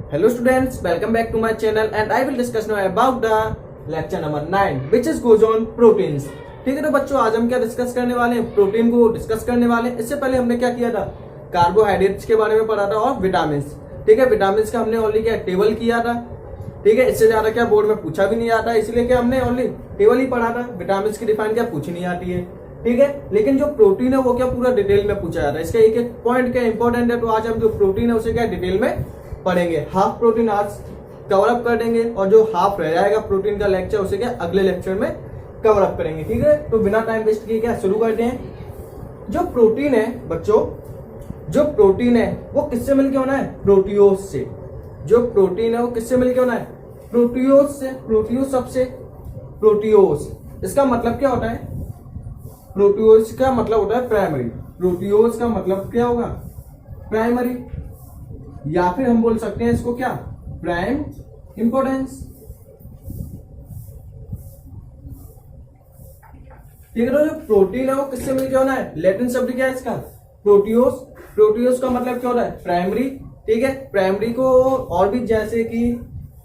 Hello students, welcome back to my channel and I will discuss now about the lecture number 9 which is goes on proteins। ठीक है तो बच्चों आज हम क्या डिस्कस करने वाले हैं, प्रोटीन को डिस्कस करने वाले हैं। इससे पहले हमने क्या किया था, कार्बोहाइड्रेट्स के बारे में पढ़ा था और विटामिन। ठीक है, विटामिन का हमने ओनली क्या टेबल किया था। ठीक है, इससे ज्यादा क्या बोर्ड में पूछा भी नहीं आता, इसलिए क्या हमने ओनली टेबल ही पढ़ा था। विटामिन की डिफाइन क्या पूछी नहीं आती है। ठीक है, लेकिन जो प्रोटीन है वो क्या पूरा डिटेल में पूछा जाता है। इसका एक एक पॉइंट क्या इंपॉर्टेंट है, तो आज हम जो प्रोटीन है उसे क्या डिटेल में पढ़ेंगे। हाफ प्रोटीन आज कवर अप कर देंगे और जो हाफ रह जाएगा प्रोटीन का लेक्चर उसे क्या अगले लेक्चर में कवर अप करेंगे। ठीक है, तो बिना टाइम वेस्ट किए क्या शुरू करते हैं। जो प्रोटीन है बच्चों, जो प्रोटीन है वो किससे मिलके होना है, प्रोटियोज से। जो प्रोटीन है वो किससे मिलके होना है, प्रोटियोज से। प्रोटियोज सबसे प्रोटियोज, इसका मतलब क्या होता है, प्रोटियोज का मतलब होता है प्राइमरी। प्रोटियोज का मतलब क्या होगा, प्राइमरी, या फिर हम बोल सकते हैं इसको क्या, प्राइम इंपोर्टेंस। ठीक है, तो जो प्रोटीन है वो किससे मिलकर होना है, लैटिन शब्द क्या है इसका, प्रोटियोज। प्रोटियोज का मतलब क्या होता है, प्राइमरी। ठीक है, प्राइमरी को और भी जैसे कि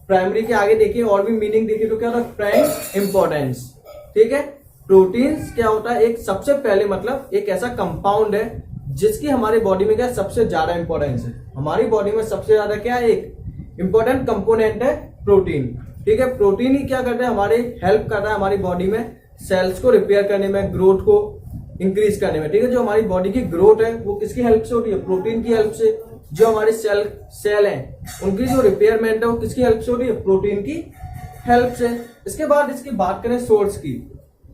प्राइमरी के आगे देखिए और भी मीनिंग देखिए तो क्या होता है, प्राइम इंपोर्टेंस। ठीक है, प्रोटीन्स क्या होता है, एक सबसे पहले मतलब एक ऐसा कंपाउंड है जिसकी हमारी बॉडी में क्या सबसे ज्यादा इंपॉर्टेंस है। हमारी बॉडी में सबसे ज्यादा क्या है, एक इंपॉर्टेंट कंपोनेंट है प्रोटीन। ठीक है, प्रोटीन ही क्या करता है, हमारे हेल्प करता है हमारी बॉडी में सेल्स को रिपेयर करने में, ग्रोथ को इंक्रीज करने में। ठीक है, जो हमारी बॉडी की ग्रोथ है वो किसकी हेल्प से होती है, प्रोटीन की हेल्प से। जो हमारी सेल है उनकी जो रिपेयरमेंट है वो किसकी हेल्प से होती है, प्रोटीन की हेल्प से। इसके बाद इसकी बात करें सोर्स की,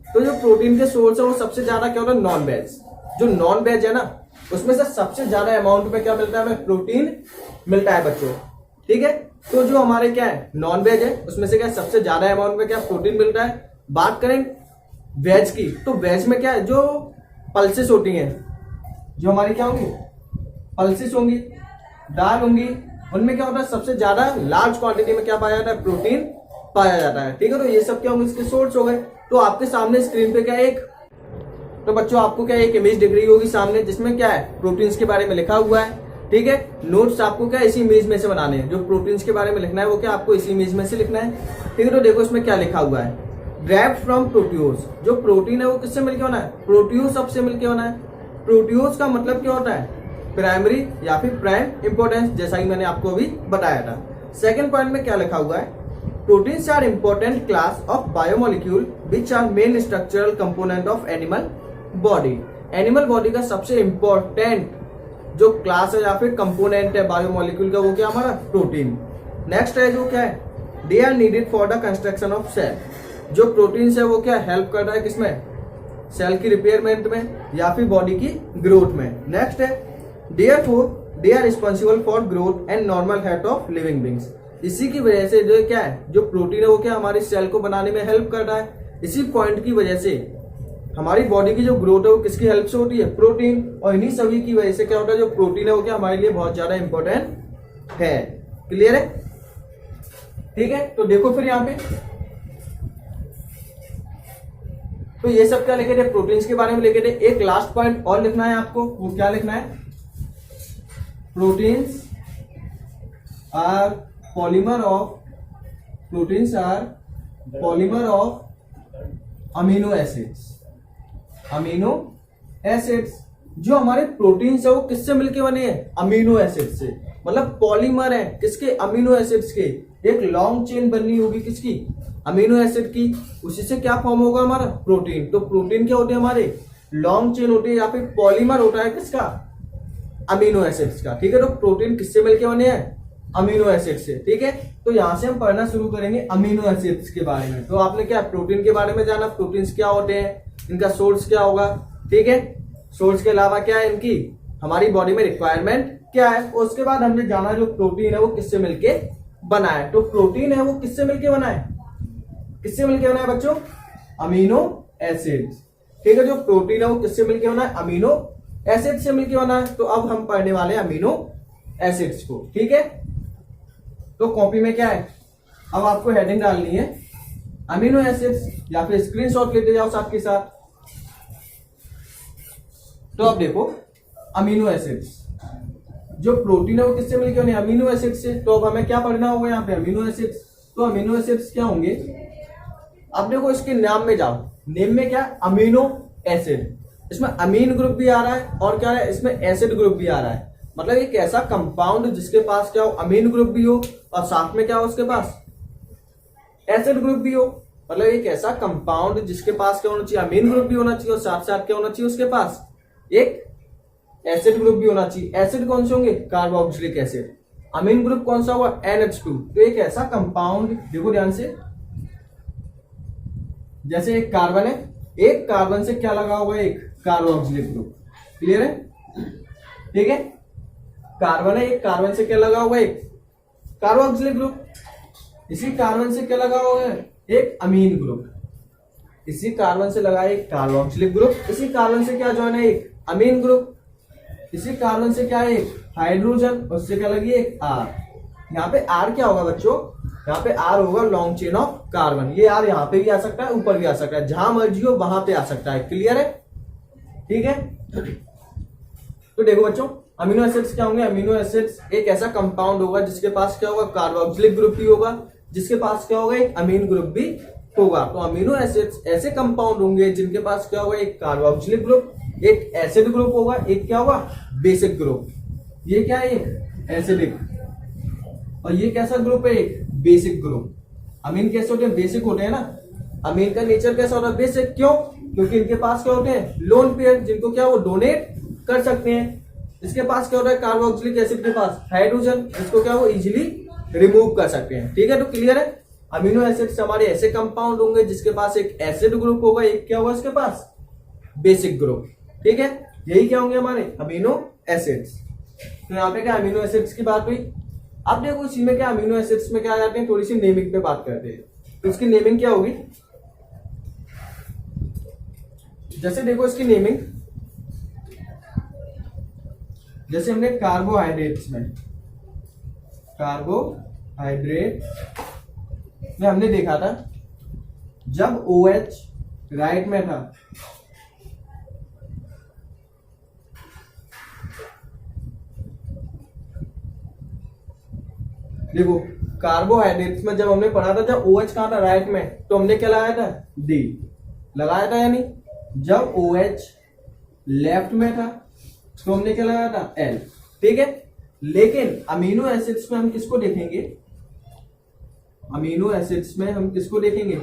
तो जो प्रोटीन के सोर्स है वो सबसे ज्यादा क्या होता है, नॉन वेज। जो नॉन वेज है ना उसमें से सबसे ज्यादा अमाउंट में क्या मिलता है, हमें प्रोटीन मिलता है बच्चों। ठीक है, तो जो हमारे क्या है नॉन वेज है उसमें से क्या सबसे ज्यादा अमाउंट में क्या प्रोटीन मिलता है। बात करें वेज की, तो वेज में क्या है, जो पल्सेस होती हैं, जो हमारी क्या होंगी पल्सेस होंगी, दाल होंगी, उनमें क्या होता है सबसे ज्यादा लार्ज क्वांटिटी में क्या पाया जाता है, प्रोटीन पाया जाता है। ठीक है, तो ये सब क्या होंगे, इसके सोर्स हो गए। तो आपके सामने स्क्रीन पे क्या एक, तो बच्चों आपको क्या एक इमेज दिख रही होगी सामने जिसमें क्या है प्रोटीन्स के बारे में लिखा हुआ है। ठीक है, नोट्स आपको क्या इसी इमेज में से बनाने हैं। जो प्रोटीन्स के बारे में लिखना है वो क्या आपको इसी इमेज में से लिखना है। ठीक है, तो देखो इसमें क्या लिखा हुआ है, ड्राइव्ड फ्रॉम प्रोटियोज। जो प्रोटीन है वो किससे मिलके होना है, प्रोटियोज सबसे मिलके होना है। प्रोटियोज का मतलब क्या होता है, प्राइमरी या फिर प्राइम इंपोर्टेंस, जैसा ही मैंने आपको अभी बताया था। सेकेंड पॉइंट में क्या लिखा हुआ है, proteins are important class of biomolecule which are main structural component of animal body. Animal body का सबसे इंपॉर्टेंट जो क्लास है या फिर कंपोनेंट है बायोमोलिक्यूल का वो क्या हमारा प्रोटीन। नेक्स्ट है जो क्या है, they are needed for the construction of cell. जो प्रोटीन्स है वो क्या हेल्प कर रहा है किसमें, सेल की रिपेयरमेंट में या फिर बॉडी की ग्रोथ में। नेक्स्ट है therefore they are responsible for growth and normal health of living beings. इसी की वजह से जो क्या है, जो प्रोटीन है वो क्या हमारी सेल को बनाने में हेल्प कर रहा है। इसी पॉइंट की वजह से हमारी बॉडी की जो ग्रोथ है वो किसकी हेल्प से होती है, प्रोटीन। और इन्हीं सभी की वजह से क्या होता है, जो प्रोटीन है वो क्या हमारे लिए बहुत ज्यादा इंपॉर्टेंट है। क्लियर है। ठीक है, तो देखो फिर यहाँ पे, तो ये सब क्या लिखे थे, प्रोटीन्स के बारे में लिखे थे। एक लास्ट पॉइंट और लिखना है आपको, वो क्या लिखना है, proteins are polymer of, proteins are polymer of amino acids. Amino acids, जो हमारे प्रोटीन्स है वो किससे मिलके बने हैं, अमीनो एसिड से। मतलब पॉलीमर है किसके, अमीनो एसिड्स के। एक लॉन्ग चेन बननी होगी किसकी, अमीनो एसिड की, उसी से क्या फॉर्म होगा हमारा प्रोटीन। तो प्रोटीन क्या होते हैं हमारे, लॉन्ग चेन होती है या फिर पॉलीमर होता है किसका, अमीनो एसिड्स का। ठीक है, तो प्रोटीन किससे मिलके बने हैं, अमीनो एसिड से। ठीक है, तो यहां से हम पढ़ना शुरू करेंगे अमीनो एसिड्स के बारे में। तो आपने क्या प्रोटीन के बारे में जाना, प्रोटीन्स क्या होते हैं, इनका सोर्स क्या होगा। ठीक है, सोर्स के अलावा क्या है इनकी हमारी बॉडी में रिक्वायरमेंट क्या है। उसके बाद हमने जाना जो प्रोटीन है वो किससे मिलके बना है। तो प्रोटीन है वो किससे मिलके बना है, किससे मिलके बना है बच्चों, अमीनो एसिड। ठीक है, जो प्रोटीन है वो किससे मिलके बना है, अमीनो एसिड से मिलके बना है। तो अब हम पढ़ने वाले हैं अमीनो एसिड्स को। ठीक है, तो कॉपी में क्या है, अब आपको हेडिंग डालनी है अमीनो एसिड्स, या फिर स्क्रीनशॉट लेते जाओ साथ के साथ। तो अब देखो अमीनो एसिड्स, जो प्रोटीन है वो किससे मिलके बने, अमीनो एसिड से। तो अब हमें क्या पढ़ना होगा यहाँ पे, अमीनो एसिड्स। तो अमीनो एसिड्स क्या होंगे, अब देखो इसके नाम में जाओ, नेम में क्या, अमीनो एसिड, इसमें अमीन ग्रुप भी आ रहा है और क्या है, इसमें एसिड ग्रुप भी आ रहा है। मतलब एक ऐसा कंपाउंड जिसके पास क्या हो, अमीन ग्रुप भी हो और साथ में क्या हो उसके पास एसिड ग्रुप भी हो। मतलब एक ऐसा कंपाउंड जिसके पास क्या होना चाहिए, अमीन ग्रुप भी होना चाहिए और साथ साथ क्या होना चाहिए उसके पास एक एसिड ग्रुप भी होना चाहिए। एसिड कौन से होंगे, कार्बोक्सिलिक एसिड। अमीन ग्रुप कौन सा हुआ, NH2। तो एक ऐसा कंपाउंड, देखो ध्यान से, जैसे एक कार्बन है, एक कार्बन से क्या लगा होगा, एक कार्बोक्सिलिक ग्रुप। क्लियर है, ठीक है, कार्बन है, एक कार्बन से क्या लगा होगा, एक कार्बोक्सिलिक ग्रुप। इसी कार्बन से क्या लगा होगा, एक अमीन ग्रुप। इसी कार्बन से लगा एक कार्बोक्सिलिक ग्रुप। इसी कार्बन से क्या ज्वाइन है, एक अमीन ग्रुप। इसी कार्बन से क्या है, एक हाइड्रोजन, उससे क्या लगी, एक R। यहाँ पे R क्या होगा बच्चों, यहाँ पे R होगा लॉन्ग चेन ऑफ कार्बन। ये R यहाँ पे भी आ सकता है, ऊपर भी आ सकता है, जहां मर्जी हो वहां पे आ सकता है। क्लियर है, ठीक है। तो देखो बच्चों, अमीनो एसिड्स क्या होंगे, अमीनो एसिड्स एक ऐसा कंपाउंड होगा जिसके पास क्या होगा, कार्बोक्सिलिक ग्रुप भी होगा, जिसके पास क्या होगा, एक अमीन ग्रुप भी होगा। तो अमीनो एसिड्स ऐसे कंपाउंड होंगे जिनके पास क्या होगा, एक कार्बोक्सिलिक ग्रुप, एक एसिड ग्रुप होगा, एक क्या होगा, बेसिक ग्रुप। ये क्या है, एक एसिडिक, और ये कैसा ग्रुप है, एक बेसिक ग्रुप। अमीन कैसे होते हैं, बेसिक होते हैं ना। अमीन का नेचर कैसा होता है, बेसिक। क्यों, क्योंकि इनके पास क्या होते हैं, लोन पेयर, जिनको क्या वो डोनेट कर सकते हैं। इसके पास क्या होता है, कार्बोक्सिलिक एसिड के पास हाइड्रोजन, इसको क्या वो इजिली रिमूव कर सकते हैं। ठीक है, तो क्लियर है। अमीनो एसिड्स हमारे ऐसे कंपाउंड होंगे जिसके पास एक एसिड ग्रुप होगा, एक क्या होगा इसके पास, बेसिक ग्रुप। ठीक है, यही क्या होंगे हमारे अमीनो एसिड्स। तो यहाँ पे क्या अमीनो एसिड्स की बात हुई। अब देखो इसी में क्या, अमीनो एसिड्स में क्या आ जाते हैं, थोड़ी सी नेमिंग पे बात करते हैं। तो इसकी नेमिंग क्या होगी, जैसे देखो इसकी नेमिंग, जैसे हमने कार्बोहाइड्रेट्स में, कार्बोहाइड्रेट में हमने देखा था, जब OH राइट में था देखो कार्बोहाइड्रेट्स में जब हमने पढ़ा था, जब OH कहां था, राइट में, तो हमने क्या लगाया था, D लगाया था। यानी जब OH लेफ्ट में था तो हमने क्या लगाया था, L। ठीक है, लेकिन अमीनो एसिड्स में हम किसको देखेंगे, अमीनो एसिड्स में हम किसको देखेंगे,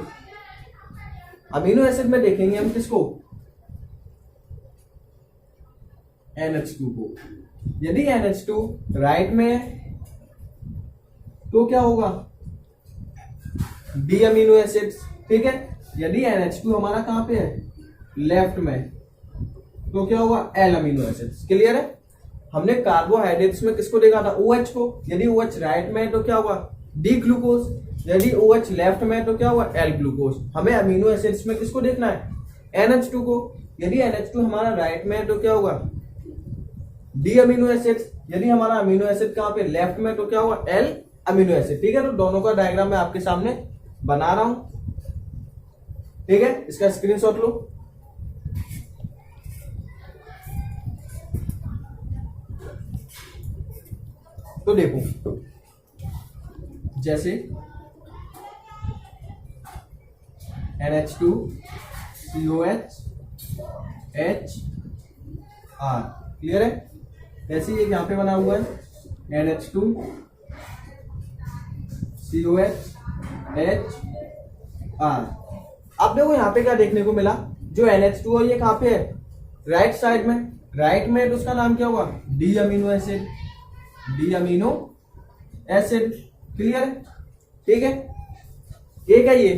अमीनो एसिड में देखेंगे हम किसको, NH2 को। यदि NH2 राइट में है तो क्या होगा, डी अमीनो एसिड्स। ठीक है, यदि NH2 हमारा कहां पे है, लेफ्ट में, तो क्या होगा, L अमीनो एसिड्स। क्लियर है। हमने कार्बोहाइड्रेट्स में किसको देखा था, OH को। यदि OH राइट में है तो क्या होगा, D ग्लूकोज। यदि OH लेफ्ट में है तो क्या होगा, L ग्लूकोज। हमें अमीनो एसिड्स में किसको देखना है, NH2 को। यदि NH2 हमारा राइट में है तो क्या होगा, D अमीनो एसिड्स। यदि हमारा अमीनो एसिड कहां पे, लेफ्ट में, तो क्या होगा, L अमीनो एसिड। ठीक है, तो दोनों का डायग्राम मैं आपके सामने बना रहा हूं। ठीक है, इसका स्क्रीनशॉट लो। तो देखो, जैसे NH2 COH HR। क्लियर है, ऐसे ही यहां पे बना हुआ है NH2 COH HR। अब देखो यहाँ पे क्या देखने को मिला, जो NH2 है ये कहां पे है, राइट साइड में। राइट में तो उसका नाम क्या होगा, D amino acid, D amino acid. Clear है, ठीक है। एक है ये,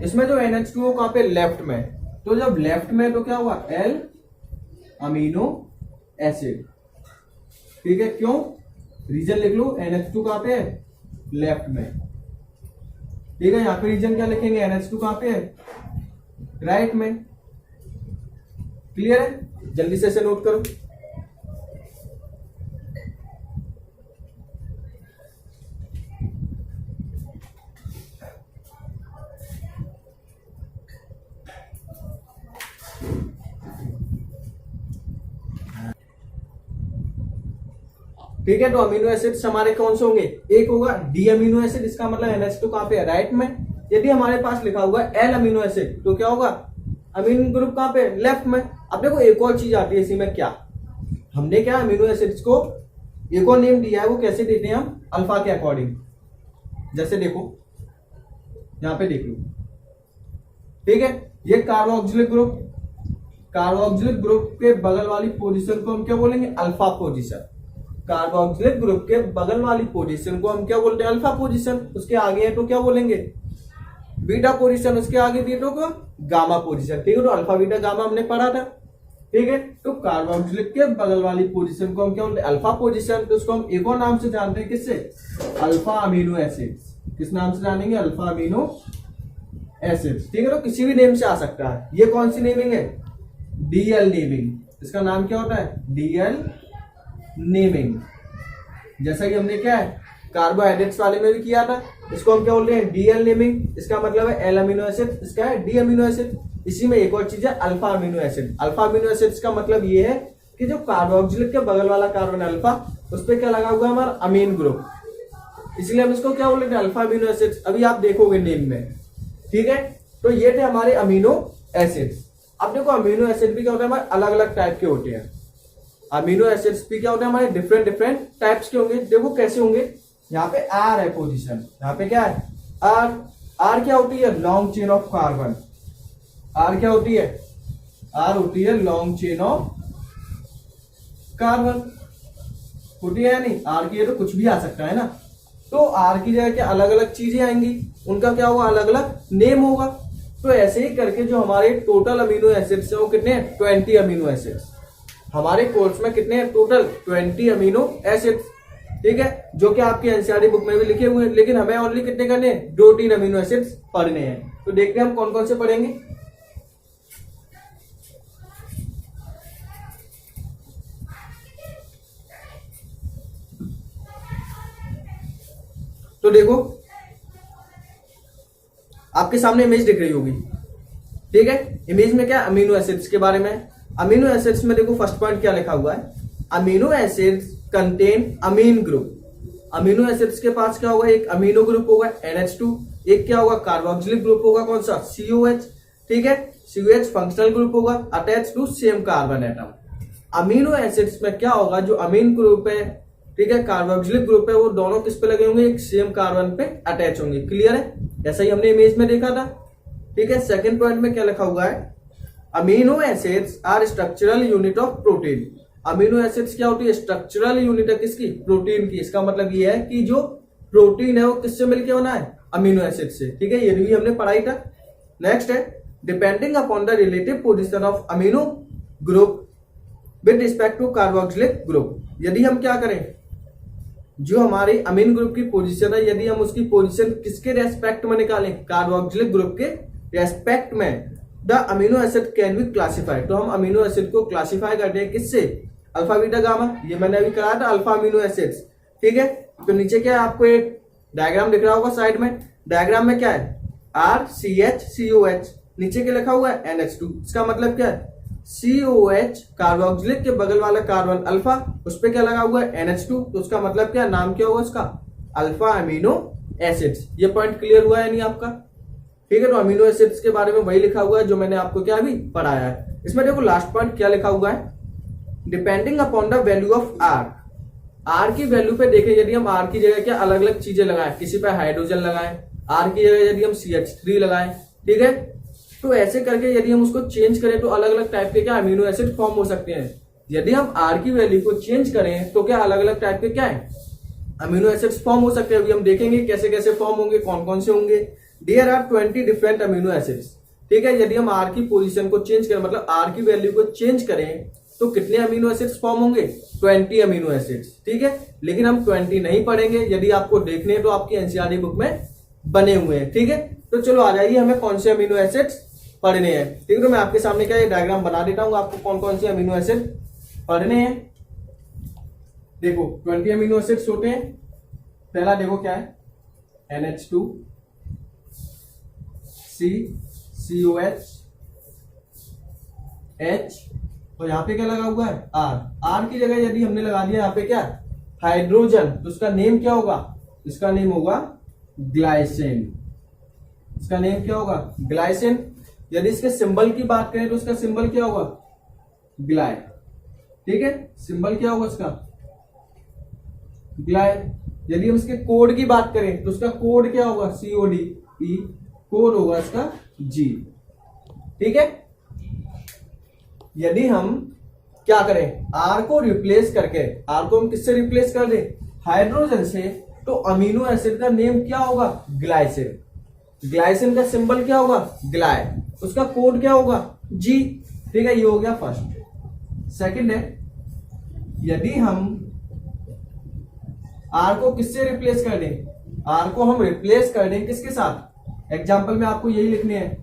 इसमें जो NH2 कहां पे, लेफ्ट में, तो जब लेफ्ट में तो क्या हुआ, L अमीनो एसिड। ठीक है, क्यों, रीजन लिख लो, NH2 कहां पे है, लेफ्ट में। ठीक है, यहां पे रीजन क्या लिखेंगे, NH2 कहां पे है, राइट में। क्लियर है, जल्दी से इसे नोट करो। ठीक है, तो अमीनो एसिड्स हमारे कौन से होंगे, एक होगा डी अमीनो एसिड, इसका मतलब NH2 कहां पे है, राइट में। यदि हमारे पास लिखा हुआ है एल अमीनो एसिड तो क्या होगा, अमीनो ग्रुप कहां पे, लेफ्ट में। अब देखो एक और चीज आती है इसी में, क्या हमने क्या अमीनो एसिड्स को एक और नेम दिया है, वो कैसे देते हैं हम, अल्फा के अकॉर्डिंग। जैसे देखो यहां पे देख लो, ठीक है, ये कार्बोक्सिलिक ग्रुप, कार्बोक्सिलिक ग्रुप के बगल वाली पोजीशन को हम क्या बोलेंगे, अल्फा पोजीशन। कार्बोक्सिलिक ग्रुप के बगल वाली पोजीशन को हम क्या बोलते हैं, अल्फा पोजीशन। उसके आगे है तो क्या बोलेंगे, बीटा पोजीशन। उसके आगे बीटा को गामा पोजीशन। ठीक है, तो अल्फा बीटा गामा हमने पढ़ा था। ठीक है, तो कार्बोक्सिलिक के बगल वाली पोजीशन को हम क्या बोलते हैं, अल्फा पोजीशन। तो उसको हम एक और नाम से जानते हैं, किससे, अल्फा अमीनो एसिड्स। किस नाम से जानेंगे, अल्फा अमीनो एसिड्स। ठीक है, तो किसी भी नेम से आ सकता है। ये कौन सी नेमिंग है, डीएल नेमिंग। इसका नाम क्या होता है, डीएल नेमिंग। जैसा कि हमने क्या है कार्बोहाइड्रेट्स वाले में भी किया था, इसको हम क्या बोलते हैं, डीएल नेमिंग। इसका मतलब है एल अमीनो एसिड, इसका है डी अमीनो एसिड। इसी में एक और चीज है alpha amino acid. Alpha amino acids का मतलब ये है कि जो कार्बोक्सिलिक के बगल वाला कार्बन अल्फा, उस पर क्या लगा हुआ है, हमारा अमीन ग्रुप, इसलिए हम इसको क्या बोलते हैं, अल्फा अमीनो एसिड्स। अभी आप देखोगे नेम में। ठीक है, तो ये थे हमारे अमीनो एसिड्स। अब देखो अमीनो एसिड भी क्या होता है, हमारे अलग अलग टाइप के होते हैं। अमीनो एसिड्स भी क्या होते हैं, हमारे डिफरेंट डिफरेंट टाइप्स के होंगे। देखो कैसे होंगे, यहाँ पे आर है पोजीशन, यहाँ पे क्या है, आर। आर क्या होती है, long chain of carbon. R क्या होती है, आर होती है लॉन्ग चेन ऑफ कार्बन। होती है या नहीं, आर की है तो कुछ भी आ सकता है ना। तो आर की जगह क्या अलग अलग चीजें आएंगी, उनका क्या होगा, अलग अलग नेम होगा। तो ऐसे ही करके जो हमारे टोटल अमीनो एसिड्स है वो कितने हैं, 20 अमीनो एसिड्स। हमारे कोर्स में कितने हैं, टोटल 20 अमीनो एसिड्स। ठीक है, जो कि आपकी एनसीईआरटी बुक में भी लिखे हुए हैं, लेकिन हमें ओनली कितने करने हैं, 2-3 अमीनो एसिड्स पढ़ने हैं। तो देखते हैं हम कौन कौन से पढ़ेंगे। तो देखो आपके सामने इमेज दिख रही होगी। ठीक है, इमेज में क्या, अमीनो एसिड्स के बारे में। अमीनो एसिड्स में देखो फर्स्ट पॉइंट क्या लिखा हुआ है, अमीनो एसिड्स कंटेन अमीन ग्रुप। अमीनो एसिड्स के पास क्या होगा, एक अमीनो ग्रुप होगा NH2, एक क्या होगा, कार्बोक्सिलिक ग्रुप होगा, कौन सा, COH। ठीक है, COH फंक्शनल ग्रुप होगा attach to same carbon atom. Amino acids में क्या होगा, जो अमीन ग्रुप है, ठीक है, कार्बोक्सिलिक ग्रुप है, वो दोनों किस पे लगे होंगे, एक सेम कार्बन पे अटैच होंगे। क्लियर है, ऐसा ही हमने इमेज में देखा था। ठीक है, सेकंड पॉइंट में क्या लिखा हुआ है, amino acids are structural unit of protein. Amino acids क्या होती है, स्ट्रक्चरल यूनिट है किसकी, प्रोटीन की। इसका मतलब ये है कि जो प्रोटीन है वो किससे मिलकर बना है, अमीनो एसिड से। ठीक है, ये भी हमने पढ़ाई था। नेक्स्ट है depending upon the relative position of amino group with respect to carboxylic group. यदि हम क्या करें, जो हमारी अमीन ग्रुप की पोजीशन है, यदि हम उसकी पोजीशन किसके रेस्पेक्ट में निकालें, कार्बोक्सिलिक ग्रुप के रेस्पेक्ट में, the amino acid can be classified. तो हम अमीनो एसिड को क्लासिफाई करते हैं किससे, अल्फा बीटा गामा। ये मैंने अभी कराया था, अल्फा अमीनो एसिड्स। ठीक है, तो नीचे क्या है, आपको एक डायग्राम दिख रहा होगा साइड में। डायग्राम में क्या है, RCH नीचे क्या लिखा हुआ है, NH2। इसका मतलब क्या है, COH कार्बोक्सिलिक के बगल वाला कार्बन अल्फा, उस पर क्या लगा हुआ है, NH2। तो उसका मतलब क्या, नाम क्या होगा उसका, अल्फा अमीनो एसिड्स। ये पॉइंट क्लियर हुआ है नहीं आपका। ठीक है, तो अमीनो एसिड्स के बारे में वही लिखा हुआ है जो मैंने आपको क्या अभी पढ़ाया है। इसमें देखो लास्ट पॉइंट क्या लिखा हुआ है, depending upon the value of R। R की वैल्यू पे देखें, यदि हम R की जगह क्या अलग अलग चीजें लगाएं, किसी पे हाइड्रोजन लगाएं, R की जगह यदि हम CH3 लगाएं, ठीक है, तो ऐसे करके यदि हम उसको चेंज करें तो अलग अलग टाइप के क्या अमीनो एसिड फॉर्म हो सकते हैं। यदि हम R की वैल्यू को चेंज करें तो क्या अलग अलग टाइप के क्या है, अमीनो एसिड्स फॉर्म हो सकते हैं। अभी हम देखेंगे कैसे कैसे फॉर्म होंगे, कौन कौन से होंगे। There are 20 different amino acids. ठीक है, यदि हम R की पोजीशन को चेंज करें, मतलब R की वैल्यू को चेंज करें, तो कितने अमीनो एसिड्स फॉर्म होंगे, 20 अमीनो एसिड्स। ठीक है, लेकिन हम 20 नहीं पढ़ेंगे, यदि आपको देखने हैं तो आपकी एनसीईआरटी बुक में बने हुए हैं। ठीक है, तो चलो आ जाइए, हमें कौन से अमीनो एसिड्स पढ़ने हैं। ठीक है, तो मैं आपके सामने क्या ये डायग्राम बना देता हूं, आपको कौन कौन से अमीनो एसिड पढ़ने हैं। देखो 20 अमीनो एसिड्स होते हैं। पहला देखो क्या है, NH2, C, COH, H, और यहाँ पे क्या लगा हुआ है, R। R की जगह यदि हमने लगा दिया यहाँ पे क्या हाइड्रोजन, तो उसका नेम क्या होगा? इसका नेम होगा ग्लाइसिन। इसका नेम क्या होगा? ग्लाइसिन। यदि इसके सिंबल की बात करें तो उसका सिंबल क्या होगा? ग्लाय। ठीक है, सिंबल क्या होगा इसका? ग्लाय। यदि हम इसके कोड की बात करें तो उसका कोड क्या होगा? COD, कोड होगा इसका G। ठीक है, यदि हम क्या करें, R को रिप्लेस करके, R को हम किससे रिप्लेस कर दें? हाइड्रोजन से, तो अमीनो एसिड का नेम क्या होगा? ग्लाइसिन। ग्लाइसिन का सिंबल क्या होगा? ग्लाय। उसका कोड क्या होगा? G। ठीक है, ये हो गया फर्स्ट। सेकंड है, यदि हम R को किससे रिप्लेस कर दें? R को हम रिप्लेस कर दें किसके साथ? एग्जाम्पल में आपको यही लिखने हैं।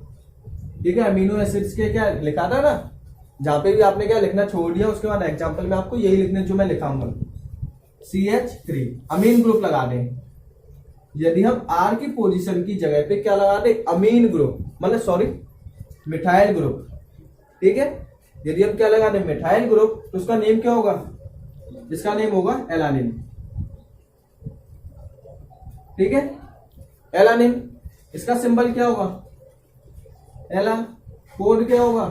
ठीक है, अमीनो एसिड्स के क्या लिखा था ना, जहां पे भी आपने क्या लिखना छोड़ दिया, उसके बाद एग्जाम्पल में आपको यही लिखने जो मैं लिखाऊंगा, CH3 अमीन ग्रुप लगा दें। यदि हम R की पोजीशन की जगह पे क्या लगा दें? अमीन ग्रुप, मतलब सॉरी मिथाइल ग्रुप। ठीक है, यदि हम क्या लगा दें? मिथाइल ग्रुप, तो उसका नेम क्या होगा? इसका नेम होगा एलानिन। ठीक है, एलानिन। इसका सिंबल क्या होगा? एला। कोड क्या होगा?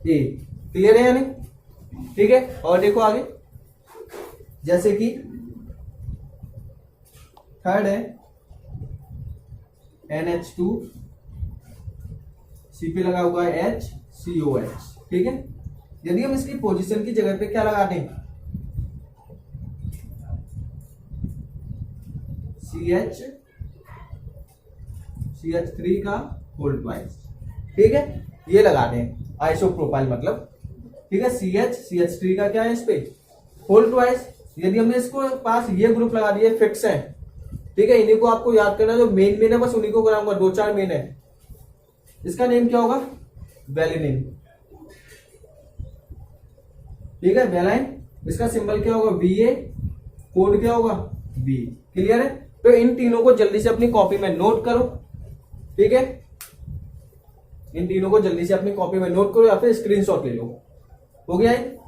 ए। क्लियर है या नहीं? ठीक है, और देखो आगे, जैसे कि थर्ड है NH2, सी पे लगा हुआ है HCOH। ठीक है, यदि हम इसकी पोजीशन की जगह पे क्या लगा दें? CH3 का होल ट्वाइस। ठीक है, ये लगा दें, आइसोप्रोपाइल मतलब। ठीक है, CH3 का क्या है इस पे? Whole twice. यदि हमने इसको पास ये ग्रुप लगा दिए, फिक्स है। ठीक है, इन्हीं को आपको याद करना, जो मेन है बस उन्हीं को कराऊंगा, 2-4 मेन है। इसका नेम क्या होगा? वेलिनिन। ठीक है, वेलाइन। इसका सिंबल क्या होगा? VA। कोड क्या होगा? B। क्लियर है? तो इन तीनों को जल्दी से अपनी कॉपी में नोट करो। ठीक है, इन तीनों को जल्दी से अपनी कॉपी में नोट करो या फिर स्क्रीनशॉट ले लो। हो गया है?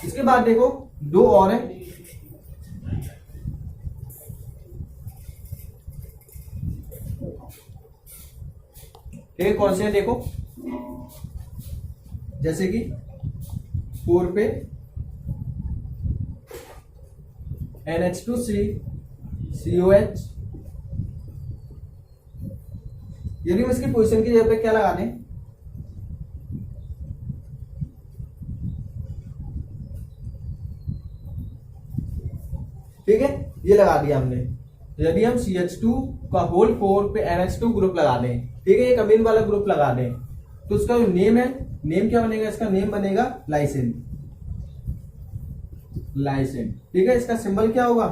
इसके बाद देखो, दो और है। ठीक है, कौन से हैं देखो, जैसे कि 4 पे NH2C COH। यदि हम इसकी पोजीशन की जगह पे क्या लगा दें? ठीक है, ये लगा दिया हमने। यदि हम CH2 का होल 4 पे NH2 ग्रुप लगा दें, ठीक है, एक अमीन वाला ग्रुप लगा दें, तो उसका जो नेम है, नेम क्या बनेगा? इसका नेम बनेगा लाइसिन। लाइसिन। ठीक है, इसका सिंबल क्या होगा?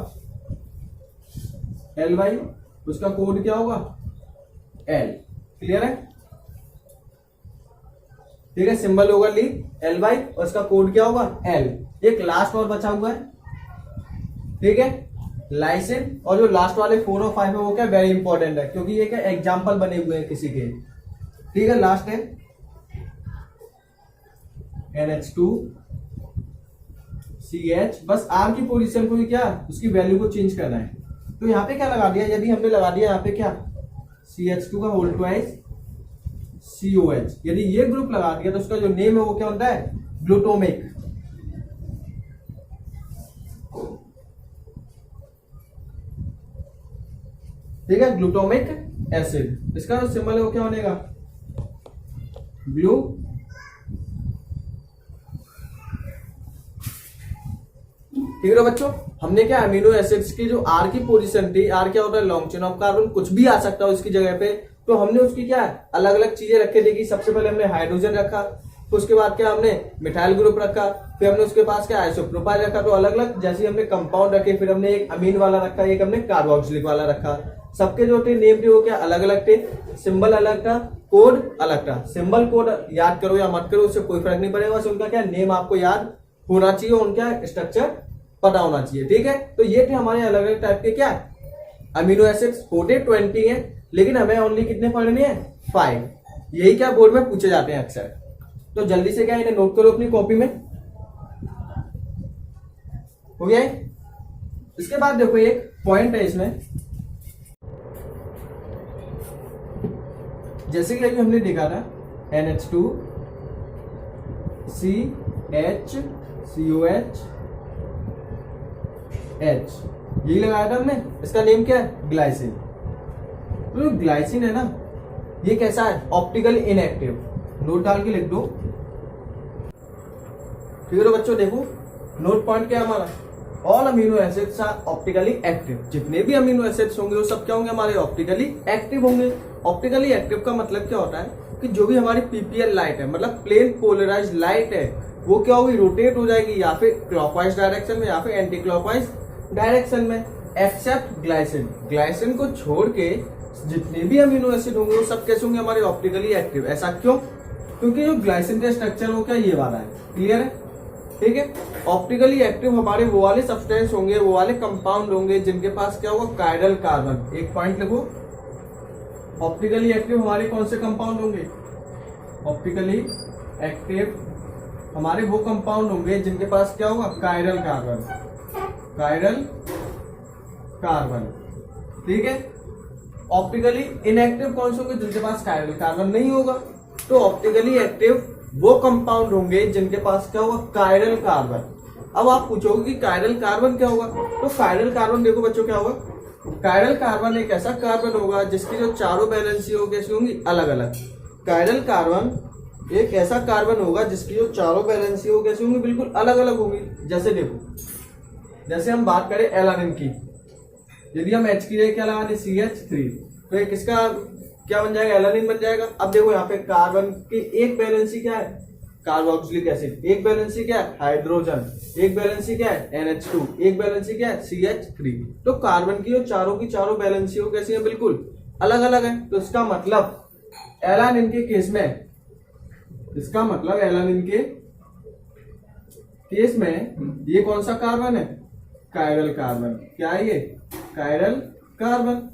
LY। उसका कोड क्या होगा? L। क्लियर है? ठीक है, सिंबल होगा LY और इसका कोड क्या होगा? L। एक लास्ट और बचा हुआ है। ठीक है, लाइसिन। और जो लास्ट वाले 4 और 5 है वो क्या वेरी इंपॉर्टेंट है, क्योंकि ये क्या एग्जाम्पल बने हुए हैं किसी के। ठीक है, लास्ट है NH2 CH। बस R की पोजीशन को ही क्या उसकी वैल्यू को चेंज करना है। तो यहाँ पे क्या लगा दिया? यदि हमने लगा दिया यहाँ पे क्या CH2 का होल ट्वाइस COH। यदि ये ग्रुप लगा दिया तो उसका जो नेम है वो क्या होता है? ग्लूटामिक। ठीक है, ग्लूटामिक एसिड। इसका जो सिंबल है वो क्या बनेगा? ग्लू। ठीक है बच्चों, हमने क्या अमीनो एसिड्स की जो R की पोजीशन थी, R क्या होता है? लॉन्ग चेन ऑफ कार्बन, कुछ भी आ सकता है उसकी जगह पे, तो हमने उसकी क्या अलग अलग चीजें रखे देखी। सबसे पहले हमने हाइड्रोजन रखा, तो उसके बाद क्या हमने मिथाइल ग्रुप रखा, फिर हमने उसके पास क्या आइसोप्रोपाइल रखा। तो अलग अलग जैसे हमने कंपाउंड रखे, फिर हमने एक अमीन वाला रखा, एक हमने कार्बोक्सिलिक वाला रखा। सबके जो थे नेम थे वो क्या अलग अलग थे, सिंबल अलग था, कोड अलग था। सिंबल कोड याद करो या मत करो उससे कोई फर्क नहीं पड़ेगा, बस उनका क्या नेम आपको याद होना चाहिए, उनका स्ट्रक्चर पता होना चाहिए। ठीक है, तो ये थे हमारे अलग अलग टाइप के क्या अमीनो एसिड्स। होते 20 हैं, लेकिन हमें ओनली कितने पढ़ने हैं? 5। यही क्या बोर्ड में पूछे जाते हैं अक्सर। तो जल्दी से क्या इन्हें नोट करो अपनी कॉपी में। हो गया है? इसके बाद देखो एक पॉइंट है इसमें, जैसे कि अभी हमने देखा था NH2 CH COH H, यही लगाया था हमने। इसका नेम क्या है? ग्लाइसिन। तो ग्लाइसिन है ना, ये कैसा है? Optically inactive. नोट डाल के लिख दो। ठीक है बच्चों, देखो नोट पॉइंट क्या है हमारा, all amino acids are optically active. जितने भी अमीनो एसिड्स होंगे वो सब क्या होंगे? हमारे ऑप्टिकली एक्टिव होंगे। ऑप्टिकली एक्टिव का मतलब क्या होता है कि जो भी हमारी पीपीएल लाइट है, मतलब प्लेन पोलराइज्ड लाइट है, वो क्या होगी? रोटेट हो जाएगी, या फिर क्लॉकवाइज डायरेक्शन में या फिर एंटी क्लॉकवाइज डायरेक्शन में, एक्सेप्ट ग्लाइसिन। ग्लाइसिन को छोड़ के जितने भी अमीनो एसिड होंगे वो सब कैसे होंगे? हमारे ऑप्टिकली एक्टिव। ऐसा क्यों? क्योंकि जो ग्लाइसिन का स्ट्रक्चर वो क्या ये वाला है। क्लियर है? ठीक है। ऑप्टिकली एक्टिव हमारे वो वाले सब्सटेंस होंगे, वो वाले कंपाउंड होंगे जिनके पास क्या होगा? Chiral carbon. एक पॉइंट लिखो, ऑप्टिकली एक्टिव हमारे कौन से कंपाउंड होंगे? ऑप्टिकली एक्टिव हमारे वो कंपाउंड होंगे जिनके पास क्या होगा? Chiral carbon. Chiral carbon. ठीक है। ऑप्टिकली इनएक्टिव कौन से होंगे? जिनके पास कायरल कार्बन नहीं होगा। तो ऑप्टिकली एक्टिव वो कंपाउंड होंगे जिनके पास क्या होगा? Chiral carbon. अब आप पूछोगे कि कायरल कार्बन क्या होगा? तो कायरल कार्बन देखो बच्चों क्या होगा, कायरल कार्बन एक ऐसा कार्बन होगा जिसकी जो चारों वैलेंसी होगी कैसी होंगी? अलग अलग। कायरल कार्बन एक ऐसा कार्बन होगा जिसकी जो चारों वैलेंसी होगी कैसी होंगी? बिल्कुल अलग अलग होंगी। जैसे देखो, जैसे हम बात करें एलानिन की, यदि हम H की जगह क्या लगा दें? CH3, तो एक इसका क्या बन जाएगा? एलानिन बन जाएगा। अब देखो यहाँ पे कार्बन की एक वैलेंसी क्या है? Carboxylic acid. एक वैलेंसी क्या है? हाइड्रोजन। एक वैलेंसी क्या है? NH2। एक वैलेंसी क्या है? CH3। तो कार्बन की चारों वैलेंसी हो कैसी है? बिल्कुल अलग अलग है। तो इसका मतलब एलानिन के केस में, इसका मतलब एलानिन के केस में ये कौन सा कार्बन है? Chiral carbon. क्या है ये? Chiral carbon.